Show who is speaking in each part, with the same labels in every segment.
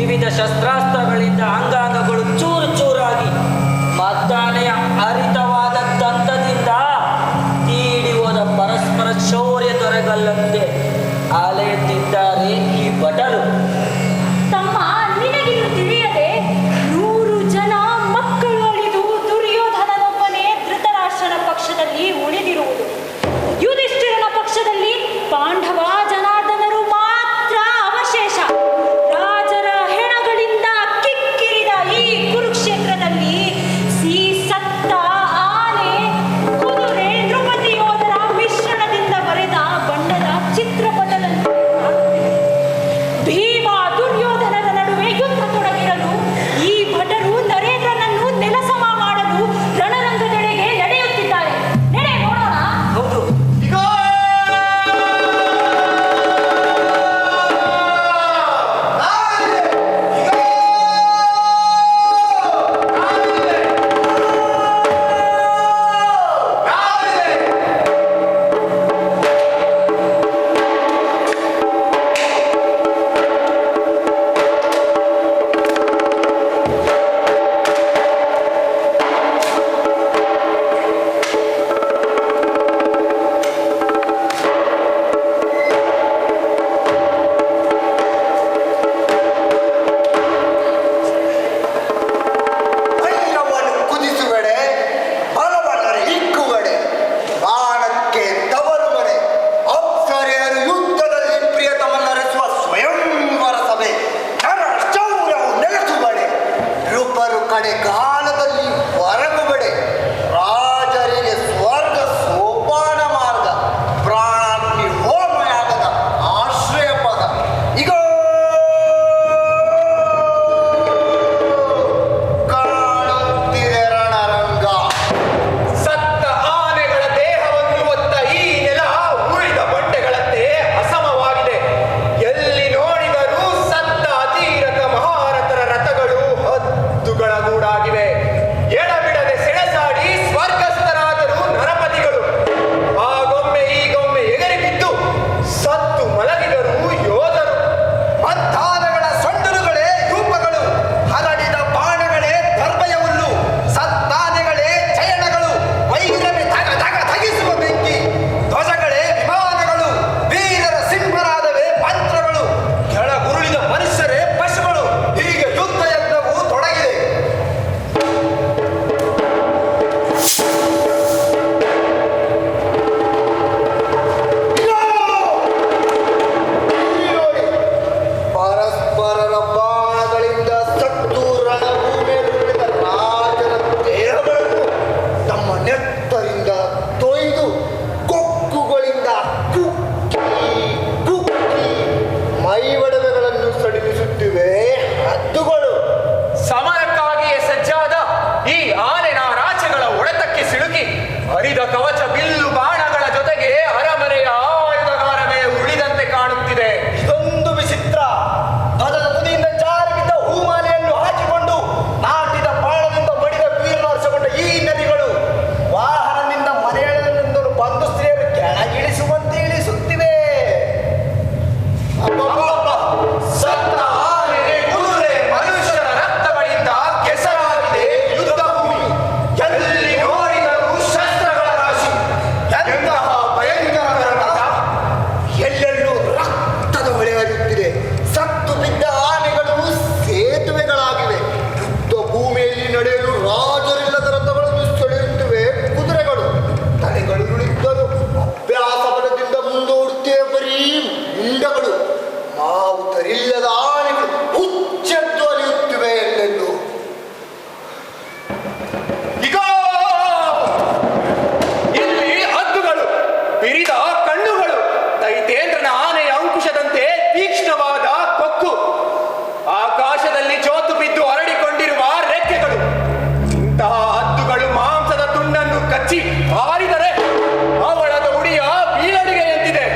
Speaker 1: ವಿವಿಧ ಶಸ್ತ್ರಾಸ್ತ್ರಗಳಿಂದ ಅಂಗಾಂಗಗಳು ಚೂರು ಚೂರಾಗಿ ಮದ್ದಾನೆಯ ಹರಿತವಾದ ದಂತದಿಂದ ತೀಡಿ ಹೋದ ಪರಸ್ಪರ ಶೌರ್ಯ ತೊರೆಗಲ್ಲಂತೆ ಅಲೆಯುತ್ತಿದ್ದಾರೆ ಈ ಭಟರು.
Speaker 2: ತಮ್ಮ ನಿನಗಿದು ತಿಳಿಯದೆ 100 ಜನ ಮಕ್ಕಳು ಅಳಿದು ದುರ್ಯೋಧನನೊಬ್ಬನೇ ಧೃತರಾಷ್ಟ್ರನ ಪಕ್ಷದಲ್ಲಿ ಉಳಿದಿರುವುದು. ಯುಧಿಷ್ಠಿರನ ಪಕ್ಷದಲ್ಲಿ ಪಾಂಡವ ಜನಾರ್ದನರು ಮಾತ್ರ ಅವಶೇಷ. ರಾಜರ ಹೆಣಗಳಿಂದ
Speaker 3: ಬಿರಿದ ಕಣ್ಣುಗಳು, ದೈತೇಂದ್ರನ ಆನೆಯ ಅಂಕುಶದಂತೆ ತೀಕ್ಷ್ಣವಾದ ಕೊಕ್ಕು, ಆಕಾಶದಲ್ಲಿ ಜೋತು ಬಿದ್ದು ಹರಡಿಕೊಂಡಿರುವ ರೆಕ್ಕೆಗಳು. ಇಂತಹ ಹದ್ದುಗಳು ಮಾಂಸದ ತುಂಡನ್ನು ಕಚ್ಚಿ ಹಾರಿದರೆ ಅವಳದ ಉಡಿಯ ಬೀಳಡಿಗೆ ಎಂದಿದೆ.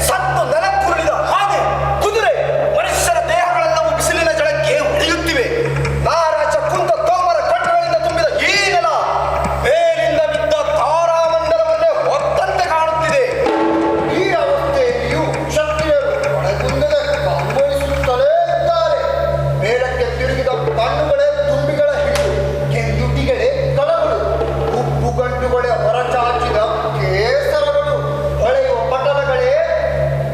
Speaker 4: ಸತ್ತು ನೆಲಕ್ಕುರುಳಿದ ಹಾಗೆ ಕುದುರೆ ಮನುಷ್ಯರ ದೇಹಗಳೆಲ್ಲವೂ ಬಿಸಿಲಿನ ಜಳಕ್ಕೆ ಉಳಿಯುತ್ತಿವೆ. ನಾರಾಜ ಕುಂತ ತೋಮರ ಕಟ್ಟುಗಳಿಂದ ತುಂಬಿದ ಈ ನೆಲ ಮೇಲಿಂದ ಬಿದ್ದ ತಾರಾಮಂಡಲವನ್ನೇ ಹೊತ್ತಂತೆ ಕಾಣುತ್ತಿದೆ. ಈ ಅವಸ್ಥೆಯಲ್ಲಿಯೂ ಕ್ಷತ್ರಿಯರು ಒಳಗುಂದದೆ ಕಂಗೊಳಿಸುತ್ತಲೇ ಇದ್ದಾರೆ. ಮೇಲಕ್ಕೆ ತಿರುಗಿದ ಕಣ್ಣುಗಳೇ ತುಂಬಿಗಳ ಹಿಡಿದು, ಕೆಂದುಟಿಗಳೇ ಕಲಗಳು, ಉಪ್ಪು ಗಂಟುಗಳೇ ಹೊರಚಾಚಿದ ಕೇಸರಗಳು, ಹೊಳೆಯುವ ಪಟಲಗಳೇ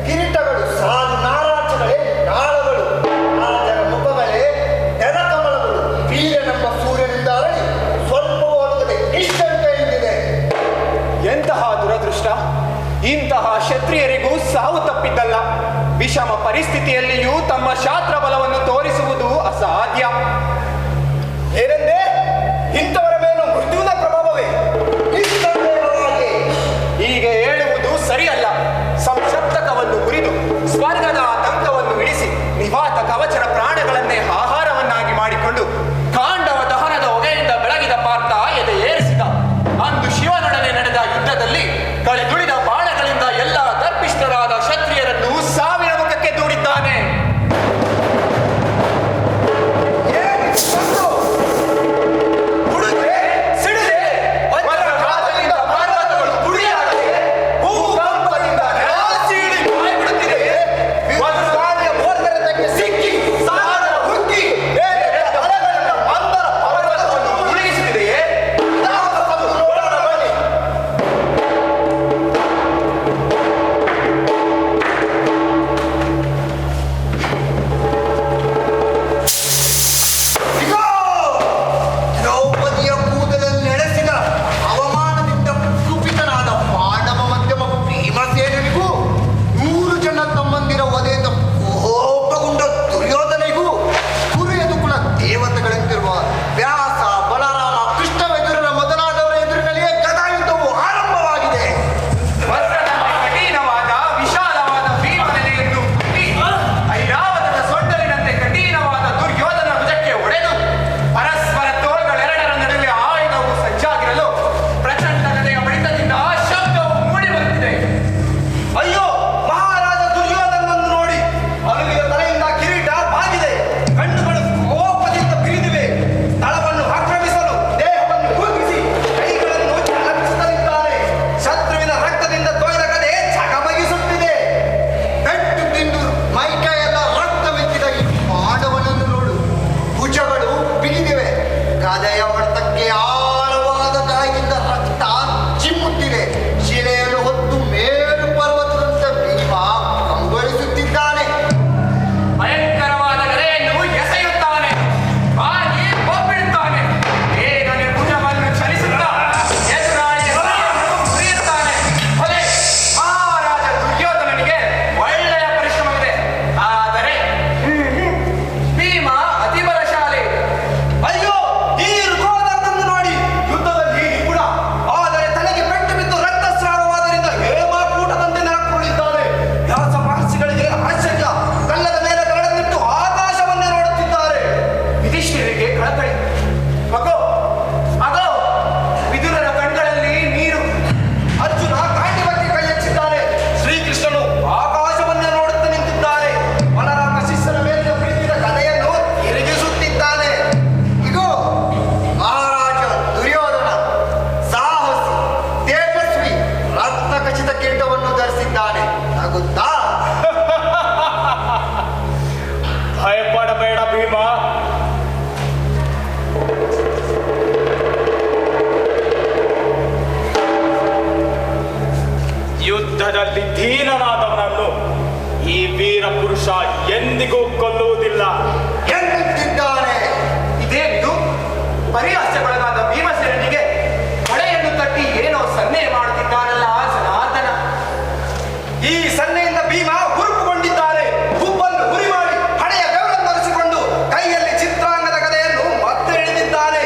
Speaker 4: ಕಿರೀಟಗಳು, ಸಾಲು ನಾರಾಜಗಳೇ ನಾಳಗಳು, ರಾಜರ ಮುಖಗಳೇ ನೆಲಕಮಲಗಳು, ವೀರನೆಂಬ ಸೂರ್ಯನಿಂದ ಅರಳಿ ಸ್ವಲ್ಪ ಓಡದೆ ನಿಶ್ಚಂತೆಯಿಂದಿದೆ.
Speaker 3: ಎಂತಹ ದುರದೃಷ್ಟ! ಇಂತಹ ಕ್ಷತ್ರಿಯರಿಗೂ ಸಾವು ತಪ್ಪಿದ್ದಲ್ಲ. ವಿಷಮ ಪರಿಸ್ಥಿತಿಯಲ್ಲಿಯೂ ತಮ್ಮ ಶಾಸ್ತ್ರ ಬಲವನ್ನು ತೋರಿಸುವುದು ಅಸಾಧ್ಯ.
Speaker 4: ಏನೆಂದೇ? ಇಂಥವರ ಮೇಲೂ ಮೃತ್ಯುವಿನ ಪ್ರಭಾವವೇ? ನಿಸ್ಸಂದೇಹವಾಗಿ
Speaker 3: ಹೀಗೆ ಹೇಳುವುದು ಸರಿಯಲ್ಲ. ಸಂಸಪ್ತಕವನ್ನು ಮುರಿದು ಸ್ವರ್ಗದ ಆತಂಕವನ್ನು ಇಳಿಸಿ ನಿವಾತ ಕವಚನ ಪ್ರಾಣಗಳನ್ನೇ ಆಹಾರವನ್ನಾಗಿ ಮಾಡಿಕೊಂಡು ಕಾಂಡವ ದಹನದ ಹೊಗೆಯಿಂದ ಬೆಳಗಿದ ಪಾರ್ಥ ಎದೆ ಏರಿಸಿದ. ಅಂದು ಶಿವನೊಡನೆ ನಡೆದ ಯುದ್ಧದಲ್ಲಿ ಕಳೆದುಳಿದ ಬಾಣಗಳಿಂದ ಎಲ್ಲ ಗರ್ಭಿಷ್ಠರಾದ ಕ್ಷತ್ರಿಯರನ್ನು ಸಾವಿನ ಮುಖಕ್ಕೆ ದೂಡಿದ್ದಾನೆ.
Speaker 5: ಯುದ್ಧದಲ್ಲಿ ಧೀರನಾದವನನ್ನು ಈ ವೀರ ಪುರುಷ ಎಂದಿಗೂ ಕೊಲ್ಲುವುದಿಲ್ಲ
Speaker 3: ಎನ್ನುತ್ತಿದ್ದಾನೆ. ಇದೇನಿದು? ಪರಿಹಾಸ್ಯಕ್ಕೊಳಗಾದ ಭೀಮಸೇನಿಗೆ ಹೊಳೆಯನ್ನು ತಟ್ಟಿ ಏನೋ ಸನ್ನೆ ಮಾಡುತ್ತಿದ್ದಾನಲ್ಲ ಜನಾರ್ದನ.
Speaker 4: ಈ ಸನ್ನೆಯಿಂದ ಭೀಮ ಹುರುಪುಗೊಂಡಿದ್ದಾರೆ. ಹುಬ್ಬನ್ನು ಹುರಿ ಮಾಡಿ ಹಣೆಯ ಬೆವರನ್ನರಿಸಿಕೊಂಡು ಕೈಯಲ್ಲಿ ಚಿತ್ರಾಂಗದ ಗದೆಯನ್ನು ಮತ್ತೆ ಹಿಡಿದಿದ್ದಾನೆ.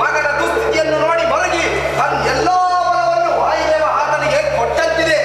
Speaker 4: ಮಗನ ದುಸ್ಥಿತಿಯನ್ನು ನೋಡಿ ಮರಗಿ ತನ್ನ ಎಲ್ಲಾ ಬಲವನ್ನು ವಾಯುದೇವ ಆತನಿಗೆ ಕೊಟ್ಟಂತಿದೆ.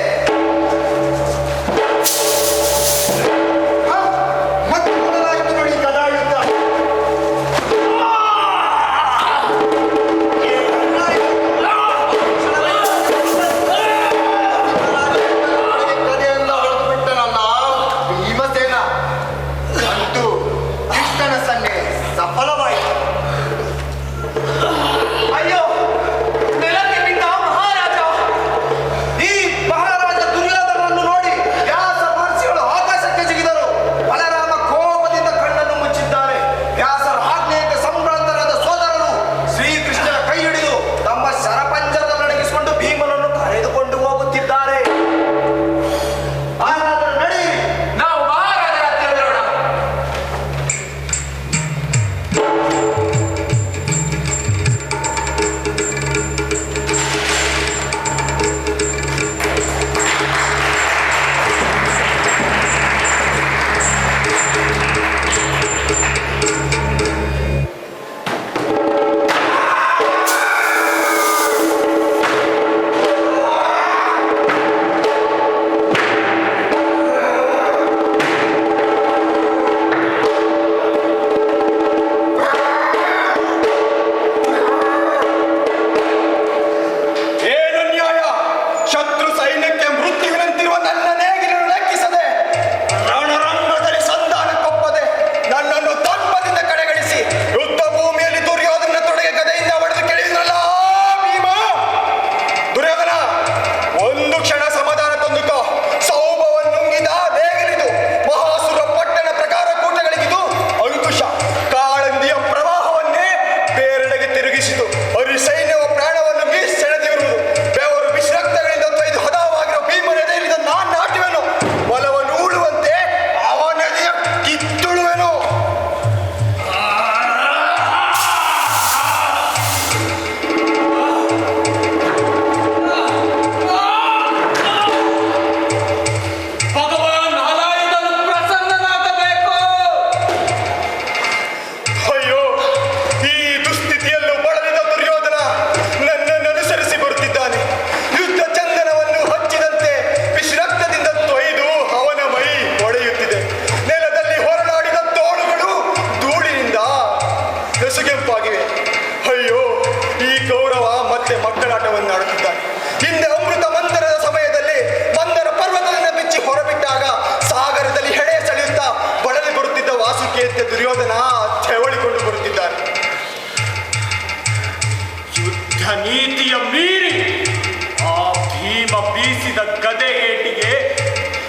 Speaker 5: ಗದೆ ಏಟಿಗೆ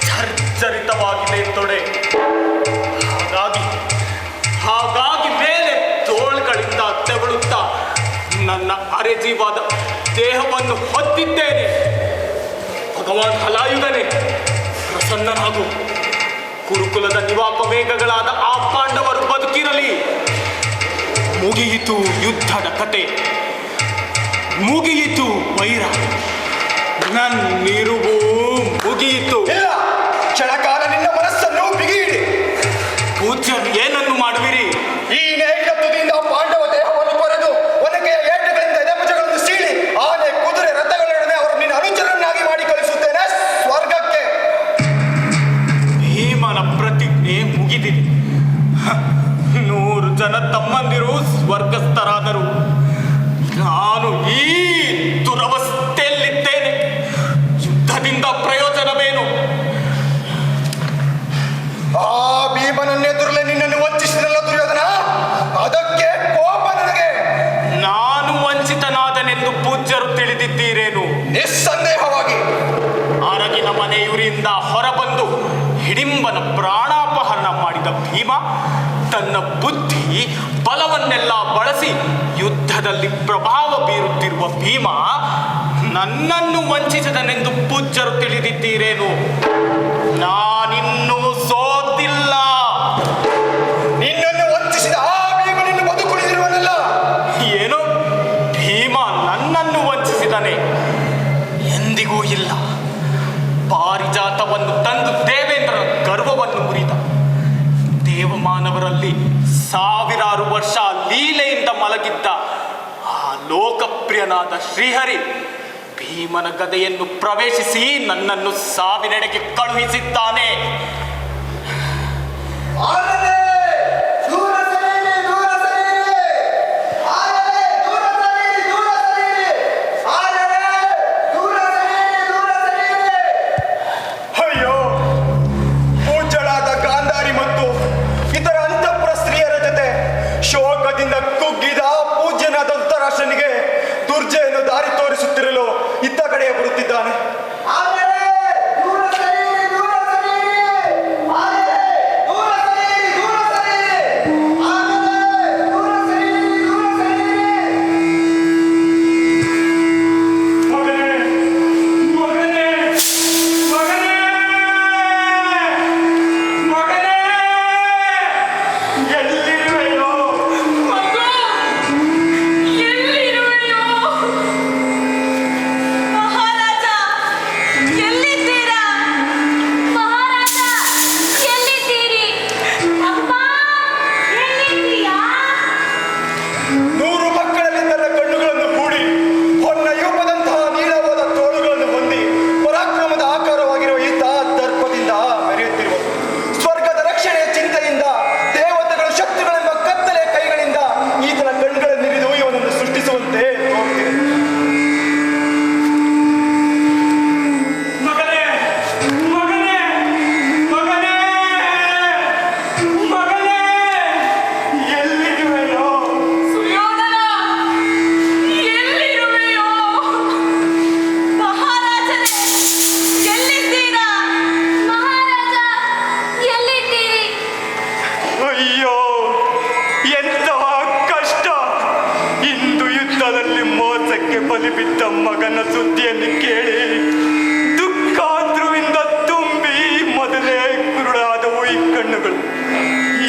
Speaker 5: ಚರ್ಚರಿತವಾಗಿದೆ ತೊಡೆ. ಹಾಗಾಗಿ ಮೇಲೆ ತೋಳ್ಗಳಿಂದ ತೆವಳುತ್ತಾ ನನ್ನ ಅರೆಜೀವಾದ ದೇಹವನ್ನು ಹೊತ್ತಿದ್ದೇನೆ. ಭಗವಾನ್ ಹಲಾಯುಧನೇ, ಪ್ರಸನ್ನನಾಗು. ಕುರುಕುಲದ ನಿವಾಪ ಮೇಘಗಳಾದ ಆ ಪಾಂಡವರು ಬದುಕಿರಲಿ. ಮುಗಿಯಿತು ಯುದ್ಧದ ಕತೆ, ಮುಗಿಯಿತು ವೈರ, ನನ್ನಿರುವು ಮುಗಿಯಿತು.
Speaker 4: ಇಲ್ಲ, ಕ್ಷಣಕಾಲ ನಿನ್ನ ಮನಸ್ಸನ್ನು ಬಿಗಿಯಿಡಿ.
Speaker 5: ಪೂಜ್ಯರು ಏನನ್ನು ಮಾಡುವಿರಿ?
Speaker 4: ಈ ನೇಗಿಲ ತುದಿಯಿಂದ ಪಾಂಡವ ದೇಹವನ್ನು ಕೊರೆದು ಒನಕೆಯ ಏಟುಗಳಿಂದ ಎದೆಭುಜಗಳನ್ನು ಸೀಳಿ ಆನೆ ಕುದುರೆ ರಥಗಳೊಡನೆ ಅವರು ನಿನ್ನ ಅನುಚರನ್ನಾಗಿ ಮಾಡಿ ಕಳಿಸುತ್ತೇನೆ ಸ್ವರ್ಗಕ್ಕೆ.
Speaker 5: ಭೀಮನ ಪ್ರತಿಜ್ಞೆ ಮುಗಿದಿದೆ. 100 ಜನ ತಮ್ಮಂದಿರು ಸ್ವರ್ಗಸ್ಥರಾದರು. ನಾನು ಈ ದುರವಸ್ಥೆಯಲ್ಲಿದ್ದೇನೆ. ಯುದ್ಧದಿಂದ ಪ್ರಯೋಜನವೇನು?
Speaker 4: ಆ ಭೀಮನನ್ನೆದುರಲೆ ನಿನ್ನನ್ನು ವಂಚಿಸಿದಲ್ಲ ದುರ್ಯೋಧನ, ಅದಕ್ಕೆ ಕೋಪ ನನಗೆ.
Speaker 5: ನಾನು ವಂಚಿತನಾದನೆಂದು ಪೂಜ್ಯರು ತಿಳಿದಿದ್ದೀರೇನು?
Speaker 4: ನಿಸ್ಸಂದೇಹವಾಗಿ.
Speaker 5: ಅರಗಿನ ಮನೆಯುರಿಯಿಂದ ಹೊರಬಂದು ಹಿಡಿಂಬನ ಪ್ರಾಣಾಪಹರಣ ಮಾಡಿದ ಭೀಮ ತನ್ನ ಬುದ್ಧಿ ಬಲವನ್ನೆಲ್ಲ ಬಳಸಿ ಯುದ್ಧದಲ್ಲಿ ಪ್ರಭಾವ ಬೀರುತ್ತಿರುವ ಭೀಮ ನನ್ನನ್ನು ವಂಚಿಸಿದನೆಂದು ಪೂಜ್ಯರು ತಿಳಿದಿದ್ದೀರೇನು? ನಾನಿನ್ನೂ ಸೋತಿಲ್ಲ.
Speaker 4: ನಿನ್ನನ್ನು ವಂಚಿಸಿದ ಆ ಭೀಮನನ್ನು ಬದುಕುಳಿದಿರುವನಲ್ಲ.
Speaker 5: ಏನು? ಭೀಮ ನನ್ನನ್ನು ವಂಚಿಸಿದನೆ? ಎಂದಿಗೂ ಇಲ್ಲ. ಪಾರಿಜಾತವನ್ನು ತಂದು ದೇವೇಂದ್ರನ ಗರ್ವವನ್ನು ಮುರಿದ. ದೇವಮಾನವರಲ್ಲಿ ಸಾವಿರಾರು ವರ್ಷ ಲೀಲೆಯಿಂದ ಮಲಗಿದ್ದ ಆ ಲೋಕಪ್ರಿಯನಾದ ಶ್ರೀಹರಿ ಭೀಮನ ಗದೆಯನ್ನು ಪ್ರವೇಶಿಸಿ ನನ್ನನ್ನು ಸಾವಿನೆಡೆಗೆ ಕಳುಹಿಸಿದ್ದಾನೆ.
Speaker 4: ಅಯ್ಯೋ, ಪೂಜ್ಯಳಾದ ಗಾಂಧಾರಿ ಮತ್ತು ಇತರ ಅಂತಃಪುರ ಸ್ತ್ರೀಯರ ಜೊತೆ ಶೋಕದಿಂದ ಕುಗ್ಗಿದ ಪೂಜ್ಯನಾದ ಧೃತರಾಷ್ಟ್ರನಿಗೆ ದುರ್ಜಯನು ದಾರಿ ತೋರಿಸುತ್ತಿರಲು ಇತ್ತ ಕಡೆಗೆ ಬರುತ್ತಿದ್ದಾನೆ.
Speaker 5: ಬಲಿಬಿದ್ದ ಮಗನ ಸುದ್ದಿಯನ್ನು ಕೇಳಿ ದುಃಖಾದ್ರುವಿಂದ ತುಂಬಿ ಮೊದಲೇ ಕುರುಡಾದವು ಈ ಕಣ್ಣುಗಳು,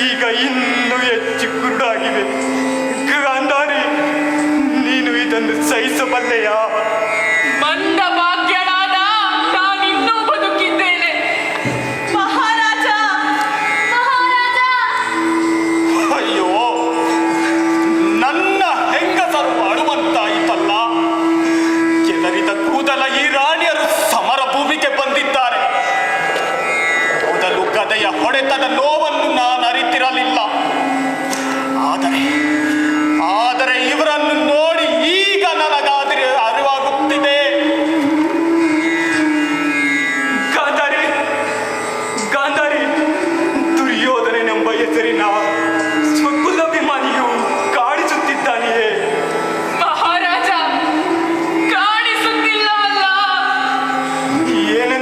Speaker 5: ಈಗ ಇನ್ನೂ ಹೆಚ್ಚು ಕುರುಡಾಗಿವೆ. ಗಾಂಧಾರಿ, ನೀನು ಇದನ್ನು ಸಹಿಸಬಲ್ಲೆಯಾ?
Speaker 2: ಮಂದ ಭಾಗ್ಯಳಾದ ನಾನಿನ್ನೂ ಬದುಕಿದ್ದೇನೆ. ಮಹಾರಾಜ, ಮಹಾರಾಜ.
Speaker 5: ಅಯ್ಯೋ, ನನ್ನ ಹೆಂಗಸರು ಅಳುವಂತಾಯಿತಲ್ಲ. ಕೆದರಿದ ಕೂದಲ ಈ ರಾಣಿಯರು ಸಮರ ಭೂಮಿಗೆ ಬಂದಿದ್ದಾರೆ. ಮೊದಲು ಗದೆಯ ಹೊಡೆತದ ನೋವನ್ನು ನಾನು ಅರಿತಿರಲಿಲ್ಲ. ಆದರೆ ಇವರನ್ನು ನೋಡಿ ಈಗ ನನಗಾದರೆ ಅರಿವಾಗುತ್ತಿದೆ. ಗಾಂಧಾರಿ, ದುರ್ಯೋಧನನೆಂಬ ಹೆಸರಿನ ಸ್ವಕುಲಾಭಿಮಾನಿಯು ಕಾಣಿಸುತ್ತಿದ್ದಾನೆಯೇ?
Speaker 2: ಮಹಾರಾಜ, ಕಾಣಿಸುತ್ತಿಲ್ಲ ಅಲ್ಲ.
Speaker 5: ಏನೆಂದು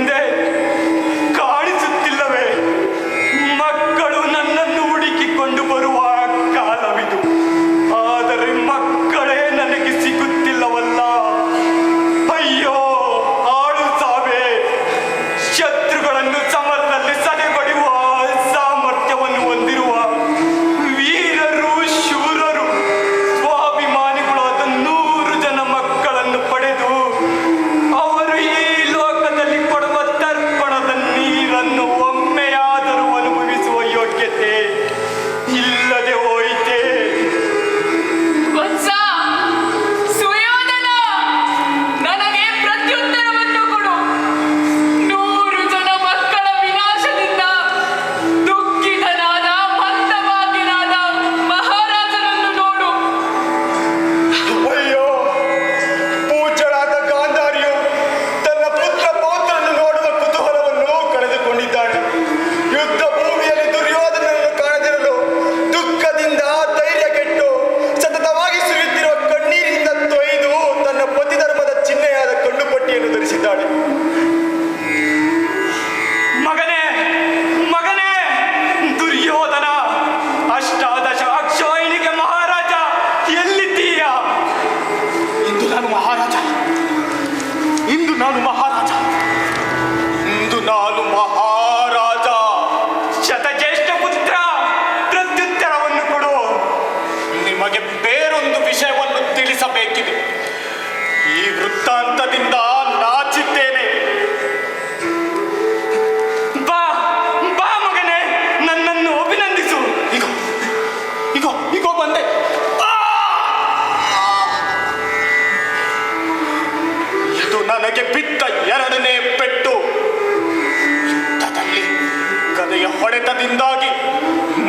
Speaker 5: ಹೊಡೆತದಿಂದಾಗಿ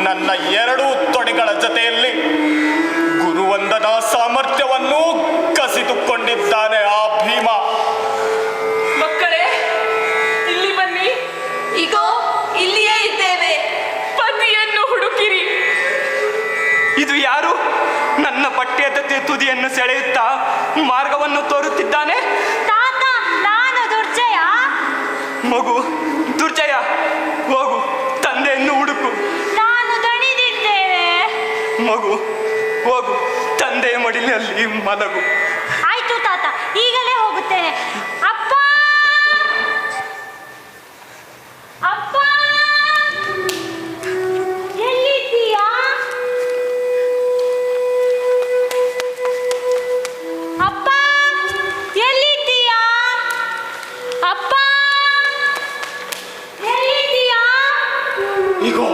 Speaker 5: ನನ್ನ ಎರಡೂ ತೊಡೆಗಳ ಜೊತೆಯಲ್ಲಿ ಗುರುವಂದನ ಸಾಮರ್ಥ್ಯವನ್ನು ಕಸಿದುಕೊಂಡಿದ್ದಾನೆ ಆ ಭೀಮ.
Speaker 2: ಮಕ್ಕಳೇ, ಇಲ್ಲಿ ಬನ್ನಿ.
Speaker 6: ಈಗೋ ಇಲ್ಲಿಯೇ ಇದ್ದೇವೆ.
Speaker 2: ಪತಿಯನ್ನು ಹುಡುಕಿರಿ.
Speaker 5: ಇದು ಯಾರು ನನ್ನ ಪಠ್ಯದ ತುದಿಯನ್ನು ಸೆಳೆಯುತ್ತಾ ಮಾರ್ಗವನ್ನು ತೋರುತ್ತಿದ್ದಾನೆ?
Speaker 6: ತಾತ, ನಾನು ದುರ್ಜಯ.
Speaker 5: ಮಗು ದುರ್ಜಯ, ಹೋಗು ತಂದೆಯನ್ನು ಹುಡುಕು.
Speaker 6: ನಾನು ದಣಿದಿದ್ದೇನೆ.
Speaker 5: ಮಗು ಹೋಗು ತಂದೆಯ ಮಡಿಲಿನಲ್ಲಿ ಮಲಗು.
Speaker 6: ಆಯ್ತು ತಾತ, ಈಗಲೇ ಹೋಗುತ್ತೇನೆ. ಅಪ್ಪ, ಅಪ್ಪ, ಎಲ್ಲಿದ್ದೀಯಾ? ಅಪ್ಪ, ಎಲ್ಲಿದ್ದೀಯಾ? ಅಪ್ಪ, ಎಲ್ಲಿದ್ದೀಯಾ?
Speaker 5: ಇಗೋ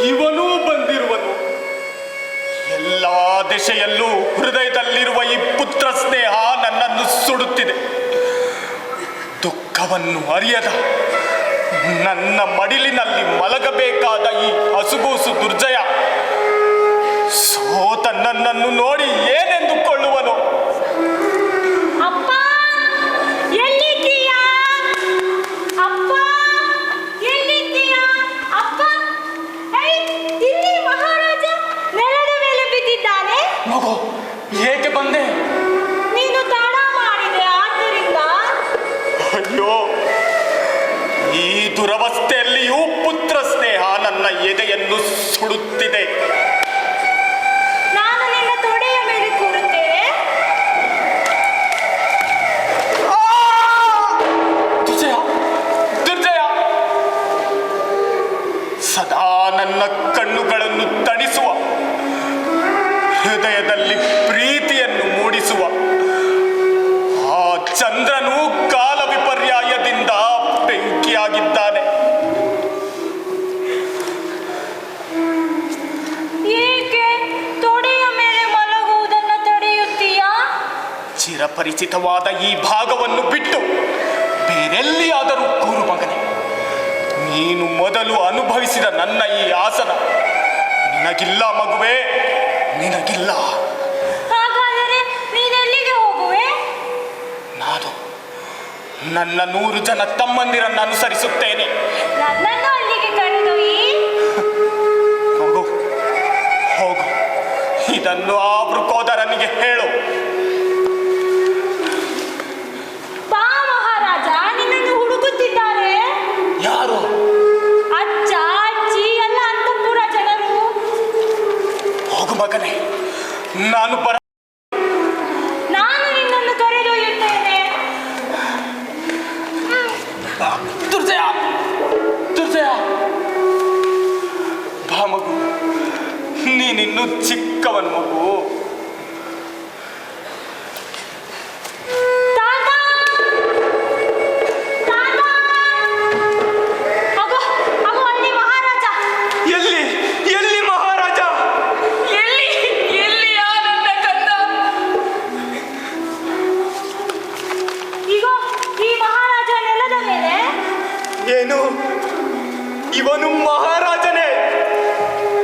Speaker 5: ಇವನೂ ಬಂದಿರುವನು. ಎಲ್ಲ ದಿಶೆಯಲ್ಲೂ ಹೃದಯದಲ್ಲಿರುವ ಈ ಪುತ್ರ ಸ್ನೇಹ ನನ್ನನ್ನು ಸುಡುತ್ತಿದೆ. ದುಃಖವನ್ನು ಅರಿಯದ ನನ್ನ ಮಡಿಲಿನಲ್ಲಿ ಮಲಗಬೇಕಾದ ಈ ಹಸುಗೂಸು ದುರ್ಜಯ ಸೋತ ನನ್ನನ್ನು ನೋಡಿ ಏನೆಂದುಕೊಳ್ಳುವನು?
Speaker 6: ಅಪ್ಪ, ಎಲ್ಲಿದ್ದೀಯಾ? ಅಪ್ಪ, ಎಲ್ಲಿದ್ದೀಯಾ? ಅಪ್ಪ, ಇಲ್ಲಿ ಮಹಾರಾಜ ನೆಲದ ಮೇಲೆ ಬಿದ್ದಿದ್ದಾನೆ.
Speaker 5: ಮಗು ಏಕೆ ಬಂದೆ?
Speaker 6: ನೀನು ತಡ ಮಾಡಿದೆ, ಆದ್ದರಿಂದ.
Speaker 5: ಅಯ್ಯೋ, ಈ ದುರವಸ್ಥೆಯಲ್ಲಿಯೂ ಪುತ್ರ ಸ್ನೇಹ ನನ್ನ ಎದೆಯನ್ನು ಸುಡುತ್ತಿದೆ.
Speaker 6: ನಾನು ನಿನ್ನ ತೊಡೆಯ ಮೇಲೆ ಕೂರುತ್ತೇನೆ.
Speaker 5: ದುರ್ಜಯ, ದುರ್ಜಯ, ಸದಾ ನನ್ನ ಕಣ್ಣುಗಳನ್ನು ತಣಿಸುವ, ಹೃದಯದಲ್ಲಿ ಪ್ರೀತಿಯನ್ನು ಮೂಡಿಸುವ ಆ ಚಂದ್ರನು ಕಾಲ ವಿಪರ್ಯಾಯದಿಂದ ಬೆಂಕಿಯಾಗಿದ್ದಾನೆ.
Speaker 6: ಏಕೆ ತೊಡೆಯ ಮೇಲೆ ಮಲಗುವುದನ್ನು ತಡೆಯುತ್ತೀಯಾ?
Speaker 5: ಚಿರಪರಿಚಿತವಾದ ಈ ಭಾಗವನ್ನು ಬಿಟ್ಟು ಬೇರೆಲ್ಲಿಯಾದರೂ ಕೂರು ಮಗನೇ. ನೀನು ಮೊದಲು ಅನುಭವಿಸಿದ ನನ್ನ ಈ ಆಸನ ನಿನಗಿಲ್ಲ ಮಗುವೆ, ನಿನಗಿಲ್ಲ.
Speaker 6: ಹಾಗಾದರೆ ನೀನೆಲ್ಲಿಗೆ ಹೋಗುವೆ?
Speaker 5: ನಾನು ನನ್ನ 100 ಜನ ತಮ್ಮಂದಿರನ್ನು ಅನುಸರಿಸುತ್ತೇನೆ.
Speaker 6: ನನ್ನನ್ನು ಅಲ್ಲಿಗೆ ಕರೆದೊಯ್ಯಿ.
Speaker 5: ಮಗು ಹೋಗು, ಇದನ್ನು ಆ ವೃಕೋದರನಿಗೆ ಹೇಳು.
Speaker 6: ಬಾ ಮಹಾರಾಜ, ನಿನ್ನನ್ನು ಹುಡುಕುತ್ತಿದ್ದಾರೆ.
Speaker 5: ಯಾರು?
Speaker 6: ಅಜ್ಜ, ಅಜ್ಜಿ, ಎಲ್ಲ ಅಂತಃಪುರ ಜನರು.
Speaker 5: ಹೋಗು ಮಗನೇ, ನಾನು
Speaker 6: ನಾನು ನಿನ್ನನ್ನು ಕರೆದೊಯ್ಯುತ್ತೇನೆ.
Speaker 5: ದುರ್ಜಯ, ದುರ್ಜಯ, ಬಾ ಮಗು, ನೀನಿನ್ನು ಚಿಕ್ಕವನ್ ಮಗು.
Speaker 6: ತಾತ, ತಾತ, ಅಗೋ, ಅಗೋ ಅಲ್ಲಿ ಮಹಾರಾಜ.
Speaker 5: ಎಲ್ಲಿ ಎಲ್ಲಿ ಮಹಾರಾಜ?
Speaker 2: ಎಲ್ಲಿಯಾ ನನ್ನ ಕಂದ?
Speaker 6: ಇಗೋ ಈ ಮಹಾರಾಜ ನೆಲದ ಮೇಲೆ.
Speaker 5: ಏನು ಇವನು ಮಹಾರಾಜನೇ?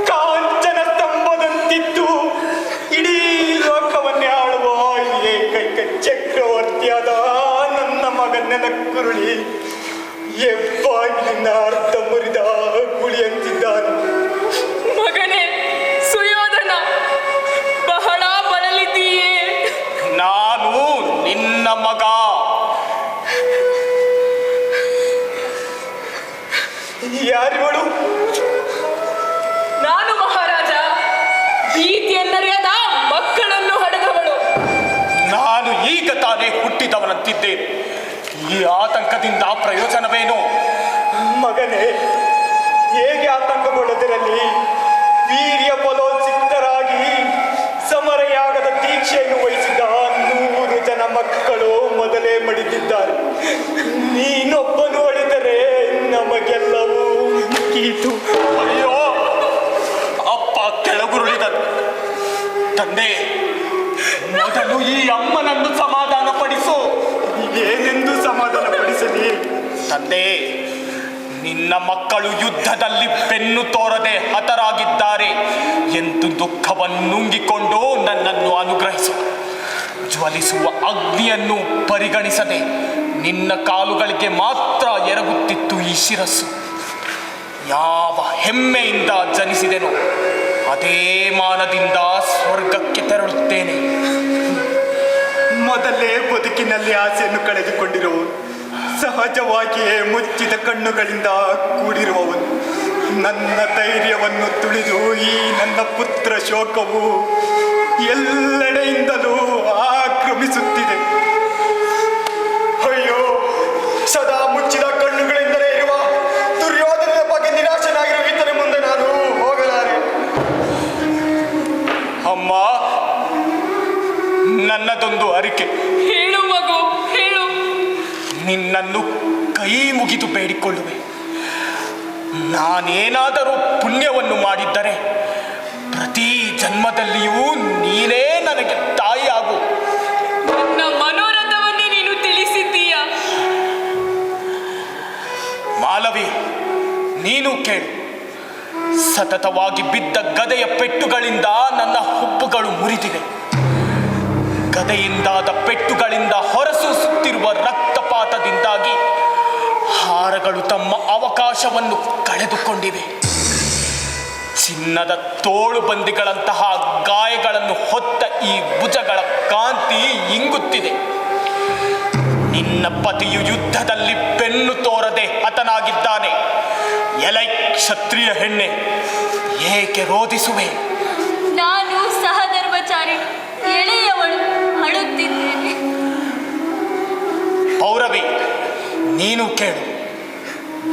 Speaker 5: ಕಾಂಚನ ಸ್ತಂಭದಂತಿದ್ದು ಇಡೀ ಲೋಕವನ್ನೇ ಆಳುವ ಏಕೈಕ ಚಕ್ರವರ್ತಿಯಾದ ನನ್ನ ಮಗನೆಲ್ಲ ಕುರುಳಿ ಎಬ್ಬಾಗಿಲಿನ ಅರ್ಧ ಮುರಿದ ಗುಳಿಯಂತಿದ್ದಾನೆ.
Speaker 2: ಮಗನೇ ಸುಯೋಧನ, ಬಹಳ ಬಳಲಿದ್ದೀಯೇ.
Speaker 5: ನಾನು ನಿನ್ನ ಮಗ. ಯಾರಿವಳು?
Speaker 2: ನಾನು ಮಹಾರಾಜ, ಭೀತಿಯನ್ನರಿಯದ ಮಕ್ಕಳನ್ನು ಹಡೆದವಳು.
Speaker 5: ನಾನು ಈಗ ತಾನೇ ಹುಟ್ಟಿದವನಂತಿದ್ದೇನೆ. ಈ ಆತಂಕದಿಂದ ಪ್ರಯೋಜನವೇನು? ಮಗನೇ, ಹೇಗೆ ಆತಂಕಗೊಳ್ಳದಿರಲಿ? ವೀರ್ಯ ಫಲೋಚಿತ್ತರಾಗಿ ಸಮರೆಯಾಗದ ದೀಕ್ಷೆಯನ್ನು ವಹಿಸಿದ 100 ಜನ ಮಕ್ಕಳು ಮೊದಲೇ ಮಡಿದಿದ್ದಾರೆ. ನೀನೊಬ್ಬನು ಹೊಡೆದರೆ ನಮಗೆಲ್ಲವೂ ಮುಗೀತು. ಅಯ್ಯೋ, ಅಪ್ಪ ಕೆಳಗುರುಳಿದರು. ತಂದೆ, ಮೊದಲು ಈ ಅಮ್ಮನನ್ನು ಸಮಾಧಾನ ಪಡಿಸು. ಏನೆಂದು ಸಮಾಧಾನ ಪಡಿಸಲಿ? ತಂದೆ, ನಿನ್ನ ಮಕ್ಕಳು ಯುದ್ಧದಲ್ಲಿ ಬೆನ್ನು ತೋರದೆ ಹತರಾಗಿದ್ದಾರೆ ಎಂದು ದುಃಖವನ್ನುಂಗಿಕೊಂಡು ನನ್ನನ್ನು ಅನುಗ್ರಹಿಸು. ಜ್ವಲಿಸುವ ಅಗ್ನಿಯನ್ನು ಪರಿಗಣಿಸದೆ ನಿನ್ನ ಕಾಲುಗಳಿಗೆ ಮಾತ್ರ ಎರಗುತ್ತಿತ್ತು ಈ ಶಿರಸ್ಸು. ಯಾವ ಹೆಮ್ಮೆಯಿಂದ ಜನಿಸಿದೆನೋ ಅದೇ ಮಾನದಿಂದ ಸ್ವರ್ಗಕ್ಕೆ ತೆರಳುತ್ತೇನೆ.
Speaker 3: ಮೊದಲೇ ಬದುಕಿನಲ್ಲಿ ಆಸೆಯನ್ನು ಕಳೆದುಕೊಂಡಿರುವವನು, ಸಹಜವಾಗಿಯೇ ಮುಚ್ಚಿದ ಕಣ್ಣುಗಳಿಂದ ಕೂಡಿರುವವನು, ನನ್ನ ಧೈರ್ಯವನ್ನು ತುಳಿದು ಈ ನನ್ನ ಪುತ್ರ ಶೋಕವು ಎಲ್ಲೆಡೆಯಿಂದಲೂ ಆಕ್ರಮಿಸುತ್ತಿದೆ. ಅಯ್ಯೋ, ಸದಾ ಮುಚ್ಚಿದ ಕಣ್ಣುಗಳಿಂದಲೇ ಇರುವ ದುರ್ಯೋಧನನ ಬಗ್ಗೆ ನಿರಾಶನಾಗಿರುವ ಈತನ ಮುಂದೆ ನಾನು ಹೋಗಲಾರೆ.
Speaker 5: ಅಮ್ಮ, ನನ್ನದೊಂದು ಅರಿಕೆ.
Speaker 2: ಹೇಳು ಮಗು, ಹೇಳು.
Speaker 5: ನಿನ್ನನ್ನು ಕೈ ಮುಗಿದು ಬೇಡಿಕೊಳ್ಳುವೆ. ನಾನೇನಾದರೂ ಪುಣ್ಯವನ್ನು ಮಾಡಿದ್ದರೆ ಪ್ರತಿ ಜನ್ಮದಲ್ಲಿಯೂ ನೀನೇ ನನಗೆ ತಾಯಿಯಾಗು.
Speaker 2: ನನ್ನ ಮನೋರಥವನ್ನೇ ನೀನು ತಿಳಿಸಿದ್ದೀಯ.
Speaker 5: ಮಾಲವಿ, ನೀನು ಕೇಳು. ಸತತವಾಗಿ ಬಿದ್ದ ಗದೆಯ ಪೆಟ್ಟುಗಳಿಂದ ನನ್ನ ಹುಬ್ಬುಗಳು ಮುರಿದಿವೆ. ಗದೆಯಿಂದಾದ ಪೆಟ್ಟುಗಳಿಂದ ಹೊರಸೂಸುತ್ತಿರುವ ರಕ್ತಪಾತದಿಂದಾಗಿ ಹಾರಗಳು ತಮ್ಮ ಅವಕಾಶವನ್ನು ಕಳೆದುಕೊಂಡಿವೆ. ಚಿನ್ನದ ತೋಳು ಬಂದಿಗಳಂತಹ ಗಾಯಗಳನ್ನು ಹೊತ್ತ ಈ ಭುಜಗಳ ಕಾಂತಿ ಇಂಗುತ್ತಿದೆ. ನಿನ್ನ ಪತಿಯು ಯುದ್ಧದಲ್ಲಿ ಬೆನ್ನು ತೋರದೆ ಹತನಾಗಿದ್ದಾನೆ. ಎಲೈ ಕ್ಷತ್ರಿಯ ಹೆಣ್ಣೆ, ಏಕೆ ರೋಧಿಸುವೆ?
Speaker 6: ನಾನು ಸಹಧರ್ಮಚಾರಿ, ಎಳೆಯವಳು, ಅಳುತ್ತಿದ್ದೇನೆ.
Speaker 5: ಪೌರವಿ, ನೀನು ಕೇಳು.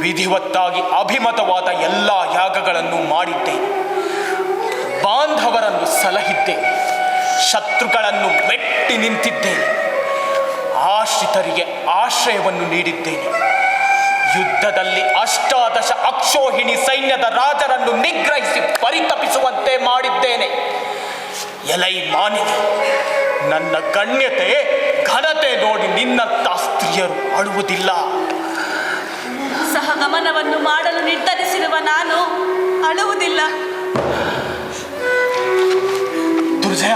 Speaker 5: ವಿಧಿವತ್ತಾಗಿ ಅಭಿಮತವಾದ ಎಲ್ಲ ಯಾಗಗಳನ್ನು ಮಾಡಿದ್ದೇನೆ. ಬಾಂಧವರನ್ನು ಸಲಹಿದ್ದೇನೆ. ಶತ್ರುಗಳನ್ನು ಮೆಟ್ಟಿ ನಿಂತಿದ್ದೇನೆ. ಆಶ್ರಿತರಿಗೆ ಆಶ್ರಯವನ್ನು ನೀಡಿದ್ದೇನೆ. ಯುದ್ಧದಲ್ಲಿ ಅಷ್ಟಾದಶ ಅಕ್ಷೋಹಿಣಿ ಸೈನ್ಯದ ರಾಜರನ್ನು ನಿಗ್ರಹಿಸಿ ಪರಿತಪಿಸುವಂತೆ ಮಾಡಿದ್ದೇನೆ. ಎಲೈ ಮಾನಿನಿ, ನನ್ನ ಗಣ್ಯತೆ ಘನತೆ ನೋಡಿ ನಿನ್ನಂಥ ಸ್ತ್ರೀಯರು ಅಳುವುದಿಲ್ಲ.
Speaker 6: ಸಹಗಮನವನ್ನು ಮಾಡಲು ನಿರ್ಧರಿಸಿರುವ ನಾನು ಅಳುವುದಿಲ್ಲ.
Speaker 5: ದುರ್ಜಯ,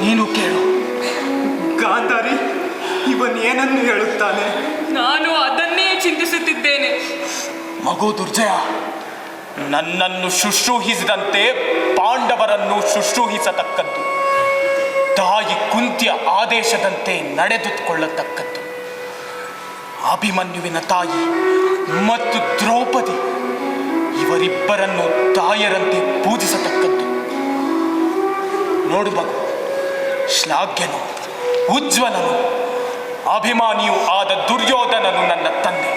Speaker 5: ನೀನು ಕೇಳು.
Speaker 3: ಗಾಂಧಾರಿ, ಇವನ್ ಏನನ್ನು ಹೇಳುತ್ತಾನೆ?
Speaker 2: ನಾನು ಅದನ್ನೇ ಚಿಂತಿಸುತ್ತಿದ್ದೇನೆ.
Speaker 5: ಮಗು ದುರ್ಜಯ, ನನ್ನನ್ನು ಶುಶ್ರೂಹಿಸಿದಂತೆ ಪಾಂಡವರನ್ನು ಶುಶ್ರೂಹಿಸತಕ್ಕದ್ದು. ತಾಯಿ ಕುಂತಿಯ ಆದೇಶದಂತೆ ನಡೆದುಕೊಳ್ಳತಕ್ಕದ್ದು. ಅಭಿಮನ್ಯುವಿನ ತಾಯಿ ಮತ್ತು ದ್ರೌಪದಿ ಇವರಿಬ್ಬರನ್ನು ತಾಯರಂತೆ ಪೂಜಿಸತಕ್ಕದ್ದು. ನೋಡು ಮಗು, ಶ್ಲಾಘ್ಯನು, ಉಜ್ವಲನು, ಅಭಿಮಾನಿಯೂ ಆದ ದುರ್ಯೋಧನನು ನನ್ನ ತಂದೆ.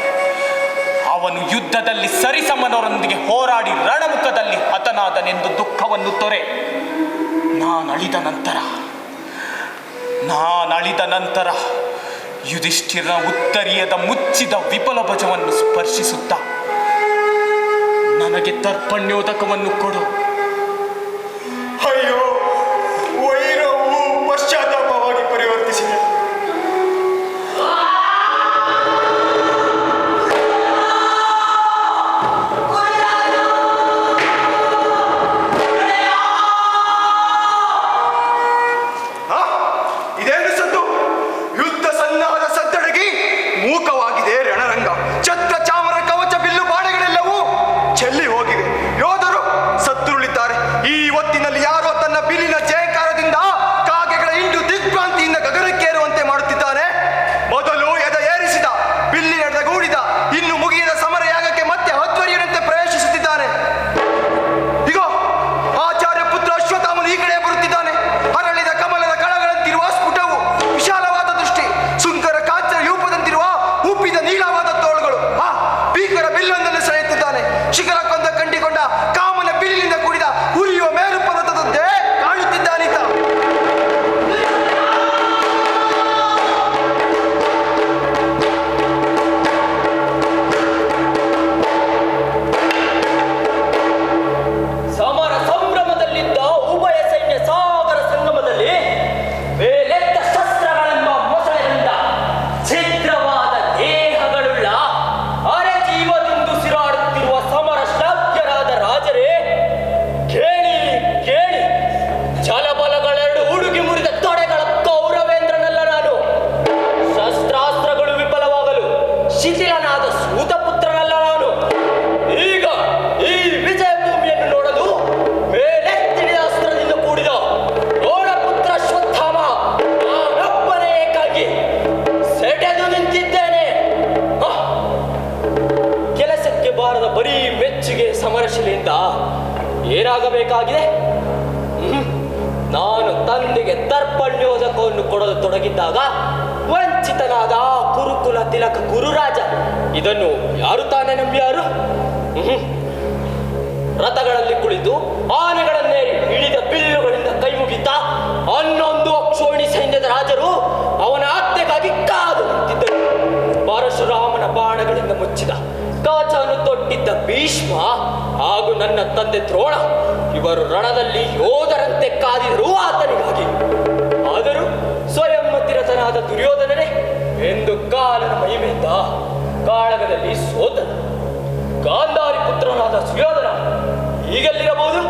Speaker 5: ಅವನು ಯುದ್ಧದಲ್ಲಿ ಸರಿಸಮನವರೊಂದಿಗೆ ಹೋರಾಡಿ ರಣಮುಖದಲ್ಲಿ ಹತನಾದನೆಂದು ದುಃಖವನ್ನು ತೊರೆ ನಾನಳಿದ ನಂತರ ಯುಧಿಷ್ಠಿರನ ಉತ್ತರೀಯದ ಮುಚ್ಚಿದ ವಿಫಲ ಭುಜವನ್ನು ಸ್ಪರ್ಶಿಸುತ್ತಾ ನನಗೆ ತರ್ಪಣ್ಯೋದಕವನ್ನು ಕೊಡು.
Speaker 3: ಅಯ್ಯೋ, ವೈರವು ಪಶ್ಚಾತ್ತಾಪವಾಗಿ ಪರಿವರ್ತಿಸಿದೆ. ಇದೇನು ಸದ್ದು? ಯುದ್ಧ ಸನ್ನಾಹದ ಸದ್ದಡಗಿ ಮೂಕವಾಗಿದೆ ರಣರಂಗ. ಛತ್ರ ಚಾಮರ ಕವಚ ಬಿಲ್ಲು ಬಾಣಗಳೆಲ್ಲವೂ ಚೆಲ್ಲಿ ಹೋಗಿವೆ. ಯೋಧರು ಸತ್ತುರುಳಿದ್ದಾರೆ. ಈ ಹೊತ್ತಿನಲ್ಲಿ ಯಾರೋ ತನ್ನ ಬಿಲ್ಲಿನ ಜಯಕಾರದಿಂದ ಕಾಗೆಗಳ ಇಂಡು ದಿಗ್ಭ್ರಾಂತಿಯಿಂದ ಗಗನಕ್ಕೇರುವಂತೆ ಮಾಡುತ್ತಿದ್ದಾನೆ. ಮೊದಲು ಎದ ಏರಿಸಿದ ಬಿಲ್ಲಿನ ಗೂಡಿದ ಇನ್ನು ಮುಗಿಯದ ಸಮರ ಯಾಗಕ್ಕೆ ಮತ್ತೆ ಅಧ್ವರ್ಯನಂತೆ ಪ್ರವೇಶಿಸುತ್ತಿದ್ದಾನೆ. ಇಗೋ, ಆಚಾರ್ಯ ಪುತ್ರ ಅಶ್ವತ್ಥಾಮನು ಈ ಕಡೆ ಬರುತ್ತಿದ್ದಾನೆ. ಅರಳಿದ ಕಮಲದ ಕಳಗಳಂತಿರುವ ಸ್ಫುಟವು, ವಿಶಾಲವಾದ ದೃಷ್ಟಿ, ಸುಂದರ ಕಾಂಚನ ರೂಪದಂತಿರುವ ಉಪ್ಪಿದ ನೀಳವಾದ ತೋಳುಗಳು. ಭೀಕರ ಬಿಲ್ಲೊಂದನ್ನು ಸೆಳೆಯುತ್ತಿದ್ದಾನೆ. ಶಿಖರ ಕೊಂದ ಕಂಡಿಕೊಂಡ ಕಾಮನ ಬಿಲ್ಲಿನಿಂದ ಕೂಡಿದ ಉರಿಯುವ ಮೇರು ಪರ್ವತದಂತೆ ಕಾಣುತ್ತಿದ್ದಾನೀತ.
Speaker 1: ಸಮರ ಸಂಭ್ರಮದಲ್ಲಿದ್ದ ಉಭಯ ಸೈನ್ಯ ಸಾಗರ ಸಂಗಮದಲ್ಲಿ ಮೇಲೆತ್ತ ಶಸ್ತ್ರಗಳೆಂಬ ಮೊಸಳೆಯಿಂದ ಛಿದ್ರವಾದ ದೇಹಗಳುಳ್ಳ ಅರೆತಿ ಶಿಥಿಲನಾದ ಸೂತಪುತ್ರನಲ್ಲ ನಾನು. ಈಗ ಈ ವಿಜಯ ಭೂಮಿಯನ್ನು ನೋಡಲು ಮೇಲೆತ್ತಿಳಿದ ಅಸ್ತ್ರದಿಂದ ಕೂಡಿದ ರೋಣಪುತ್ರ ಅಶ್ವತ್ಥಾಮ ನಾನೊಬ್ಬನೇ ಏಕಾಗಿ ಸೆಟೆದು ನಿಂತಿದ್ದೇನೆ. ಕೆಲಸಕ್ಕೆ ಬಾರದ ಬರೀ ಮೆಚ್ಚುಗೆ ಸಮರಶಿಲೆಯಿಂದ ಏನಾಗಬೇಕಾಗಿದೆ? ನಾನು ತಂದೆಗೆ ತರ್ಪಣ್ಯೋದಕವನ್ನು ಕೊಡಲು ತೊಡಗಿದ್ದಾಗ ವಂಚಿತನಾದ ಕುರುಕುಲ ತಿಲಕ ಗುರುರಾಜ ಇದನ್ನು ಯಾರು ತಾನೇ ನಂಬಿಯಾರು? ರಥಗಳಲ್ಲಿ ಕುಳಿತು ಆನೆಗಳನ್ನೇರಿ ಹಿಡಿದ ಬಿಲ್ಲುಗಳಿಂದ ಕೈ ಮುಗಿತ 11 ಅಕ್ಷೋಣಿ ಸೈನ್ಯದ ರಾಜರು ಅವನ ಹತ್ಯೆಗಾಗಿ ಕಾದು ನಿಂತಿದ್ದರು. ಪರಶುರಾಮನ ಬಾಣಗಳಿಂದ ಮುಚ್ಚಿದ ಕವಚವನ್ನು ತೊಟ್ಟಿದ್ದ ಭೀಷ್ಮ ಹಾಗೂ ನನ್ನ ತಂದೆ ದ್ರೋಣ ಇವರು ರಣದಲ್ಲಿ ಯೋಧರಂತೆ ಕಾದಿದರು ಆತನಿಗಾಗಿ. ಆದರೂ ಸ್ವಯಂ ಮತಿರಥನಾದ ದುರ್ಯೋಧನನೇ ಎಂದು ಕಾಲನ ಮಹಿಮೆಯಿಂದ ಕಾಳಗದಲ್ಲಿ ಸೋತನು. ಗಾಂಧಾರಿ ಪುತ್ರನಾದ ಸುಯೋಧನ ಹೀಗೆಲ್ಲಿರಬಹುದು?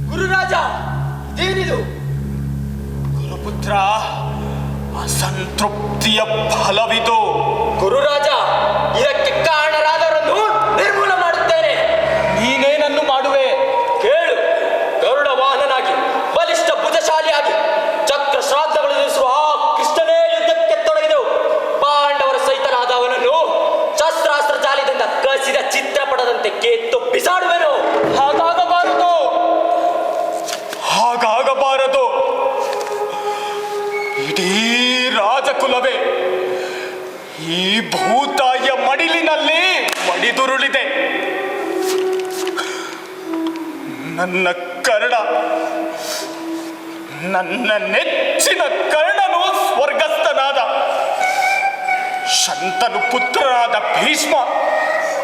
Speaker 1: ಗುರುರಾಜ, ಇದೇನಿದು?
Speaker 5: ಗುರುಪುತ್ರ, ಅಸಂತೃಪ್ತಿಯ ಫಲವಿದು.
Speaker 1: ಗುರುರಾಜ, ಇದಕ್ಕೆ ಕಾರಣರಾದವರನ್ನು ನಿರ್ಮೂಲ ಮಾಡುತ್ತೇನೆ.
Speaker 5: ನೀನೇನನ್ನು ಮಾಡುವೆ?
Speaker 1: ಕೇಳು. ಗರುಡ ವಾಹನನಾಗಿ ಬಲಿಷ್ಠ ಭುಜಶಾಲಿಯಾಗಿ ಚಕ್ರ ಶ್ರಾದ್ದಗಳು ನಿಲ್ಲಿಸುವ ಆ ಕೃಷ್ಣನೇ ಯುದ್ಧಕ್ಕೆ ತೊಡಗಿದೆವು. ಪಾಂಡವರ ಸಹಿತನಾದ ಅವನನ್ನು ಶಸ್ತ್ರಾಸ್ತ್ರ ಜಾಲಿದಿಂದ ಕಸಿದ ಚಿತ್ರಪಟದಂತೆ ಕೆತ್ತು ಬಿಸಾಡುವೆನು.
Speaker 5: ಹಾಗಾಗಬಾರದು, ಹಾಗಾಗಬಾರದು. ಇಡೀ ರಾಜಕುಲವೇ ಈ ಭೂತಾಯಿಯ ಮಡಿಲಿನಲ್ಲಿ ಮಡಿದುರುಳಿದೆ. ನನ್ನ ಕರ್ಣ, ನನ್ನ ನೆಚ್ಚಿನ ಕರ್ಣನು ಸ್ವರ್ಗಸ್ಥನಾದ ಶಂತನು ಪುತ್ರನಾದ ಭೀಷ್ಮ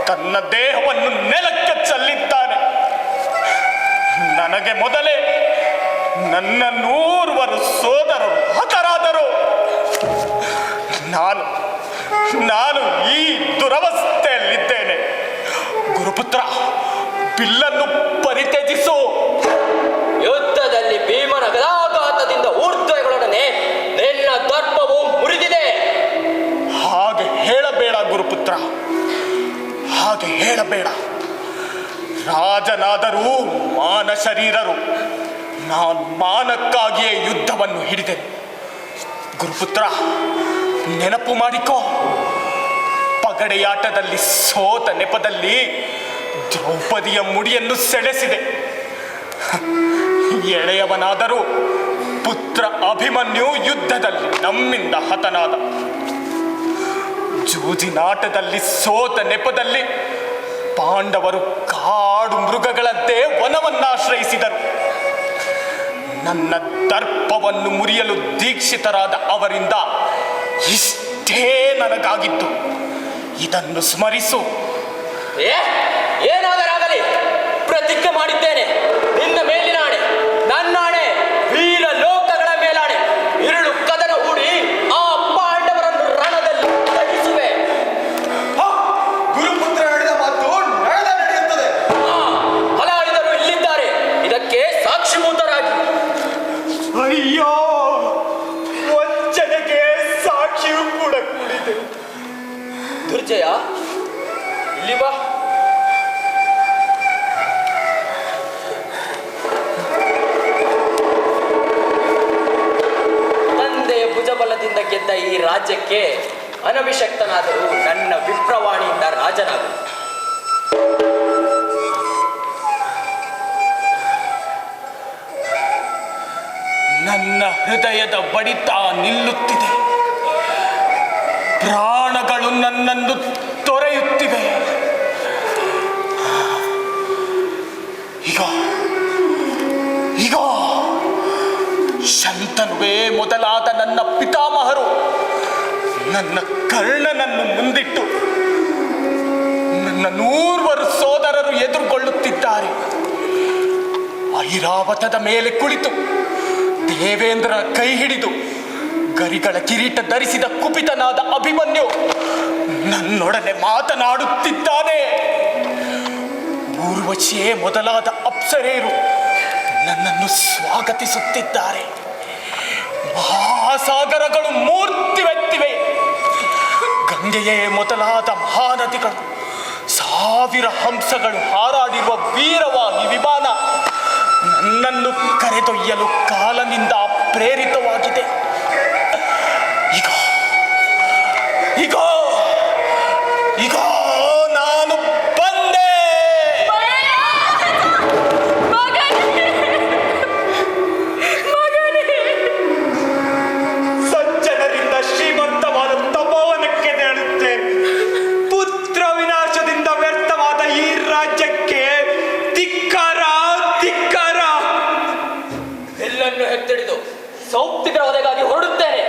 Speaker 5: ತನ್ನ ದೇಹವನ್ನು ನೆಲಕ್ಕೆ ಚೆಲ್ಲಿದ್ದಾನೆ. ನನಗೆ ಮೊದಲೇ ನನ್ನ 100 ಸೋದರರು ಹತರಾದರು. ನಾನು ಈ ದುರವಸ್ಥೆಯಲ್ಲಿದ್ದೇನೆ. ಗುರುಪುತ್ರ, ಬಿಲ್ಲನ್ನು ಪರಿತ್ಯಜಿಸು.
Speaker 1: ಯುದ್ಧದಲ್ಲಿ ಭೀಮನ ಗದಾಘಾತದಿಂದ ಊರ್ಧ್ವಗಳೊಡನೆ ನಿನ್ನ ದರ್ಪವು ಮುರಿದಿದೆ.
Speaker 5: ಹಾಗೆ ಹೇಳಬೇಡ ಗುರುಪುತ್ರ, ಹಾಗೆ ಹೇಳಬೇಡ. ರಾಜನಾದರೂ ಮಾನ ಶರೀರರು. ನಾನು ಮಾನಕ್ಕಾಗಿಯೇ ಯುದ್ಧವನ್ನು ಹಿಡಿದೆನು. ಗುರುಪುತ್ರ, ನೆನಪು ಮಾಡಿಕೋ. ಪಗಡೆಯಾಟದಲ್ಲಿ ಸೋತ ನೆಪದಲ್ಲಿ ದ್ರೌಪದಿಯ ಮುಡಿಯನ್ನು ಸೆಳೆಸಿದೆ. ಎಳೆಯವನಾದರೂ ಪುತ್ರ ಅಭಿಮನ್ಯು ಯುದ್ಧದಲ್ಲಿ ನಮ್ಮಿಂದ ಹತನಾದ. ಜೂಜಿನಾಟದಲ್ಲಿ ಸೋತ ನೆಪದಲ್ಲಿ ಪಾಂಡವರು ಕಾಡು ಮೃಗಗಳಂತೆ ವನವನ್ನಾಶ್ರಯಿಸಿದರು. ನನ್ನ ದರ್ಪವನ್ನು ಮುರಿಯಲು ದೀಕ್ಷಿತರಾದ ಅವರಿಂದ ಇಷ್ಟೇ ನನಗಾಗಿತ್ತು. ಇದನ್ನು ಸ್ಮರಿಸು.
Speaker 1: ಏನಾದರಾಗಲಿ, ಪ್ರತಿಜ್ಞೆ ಮಾಡಿದ್ದೇನೆ. ನಿನ್ನ ಮೇಲಿನ ಆಣೆ, ನನ್ನ ಆಣೆ, ವೀರ ಲೋಕಗಳ ಮೇಲಾಣೆ. ಇರುಳು ಕದನ ಹೂಡಿ ಆ ಪಾಂಡವರನ್ನು ರಣದಲ್ಲಿ ದಹಿಸುವೆ.
Speaker 4: ಗುರುಪುತ್ರ ಹೇಳಿದ ಮಾತು ನಡೆಯುತ್ತದೆ.
Speaker 1: ಫಲಾಳಿದರು ಇಲ್ಲಿದ್ದಾರೆ, ಇದಕ್ಕೆ ಸಾಕ್ಷಿಭೂತರಾಗಿ.
Speaker 5: ಅಯ್ಯೋ, ವಂಚನೆಗೆ ಸಾಕ್ಷಿಯೂ ಕೂಡ ಕೂಡಿದೆ.
Speaker 1: ದುರ್ಜಯ, ಇಲ್ಲಿ ಬಾ. ತಂದೆಯ ಭುಜಬಲದಿಂದ ಗೆದ್ದ ಈ ರಾಜ್ಯಕ್ಕೆ ಅನಭಿಷಕ್ತನಾದರೂ ನನ್ನ ವಿಪ್ರವಾಣಿಯಿಂದ ರಾಜನಾಗು.
Speaker 5: ನನ್ನ ಹೃದಯದ ಬಡಿತ ನಿಲ್ಲುತ್ತಿದೆ. ಪ್ರಾಣಗಳು ನನ್ನನ್ನು ತೊರೆಯುತ್ತಿವೆ. ಈಗ ಶಂತನುವೇ ಮೊದಲಾದ ನನ್ನ ಪಿತಾಮಹರು ನನ್ನ ಕರ್ಣನನ್ನು ಮುಂದಿಟ್ಟು ನನ್ನ 100 ಸೋದರರು ಎದುರುಗೊಳ್ಳುತ್ತಿದ್ದಾರೆ. ಐರಾವತದ ಮೇಲೆ ಕುಳಿತು ದೇವೇಂದ್ರನ ಕೈ ಹಿಡಿದು ಗರಿಗಳ ಕಿರೀಟ ಧರಿಸಿದ ಕುಪಿತನಾದ ಅಭಿಮನ್ಯು ನನ್ನೊಡನೆ ಮಾತನಾಡುತ್ತಿದ್ದಾನೆ. ಊರ್ವಶಿಯೇ ಮೊದಲಾದ ಅಪ್ಸರೆಯರು ನನ್ನನ್ನು ಸ್ವಾಗತಿಸುತ್ತಿದ್ದಾರೆ. ಮಹಾಸಾಗರಗಳು ಮೂರ್ತಿವೆತ್ತಿವೆ. ಗಂಗೆಯೇ ಮೊದಲಾದ ಮಹಾನದಿಗಳು, ಸಾವಿರ ಹಂಸಗಳು ಹಾರಾಡಿರುವ ವೀರವಾಹಿ ವಿಮಾನ ನನ್ನನ್ನು ಕರೆದೊಯ್ಯಲು ಕಾಲನಿಂದ ಪ್ರೇರಿತವಾಗಿದೆ. ಈಗ ನಾನು ಬಂದೆ.
Speaker 3: ಸಜ್ಜನರಿಂದ ಶ್ರೀಮಂತವಾದ ತಪೋವನಕ್ಕೆ ತೆರಳುತ್ತೇನೆ. ಪುತ್ರ ವಿನಾಶದಿಂದ ವ್ಯರ್ಥವಾದ ಈ ರಾಜ್ಯಕ್ಕೆ ಧಿಕ್ಕಾರ, ಧಿಕ್ಕಾರ.
Speaker 1: ಎಲ್ಲನ್ನು ಎತ್ತಿಡಿದು ಸೌಪ್ತಿಕರ ವಧೆಗಾಗಿ ಹೊರಡುತ್ತೇನೆ.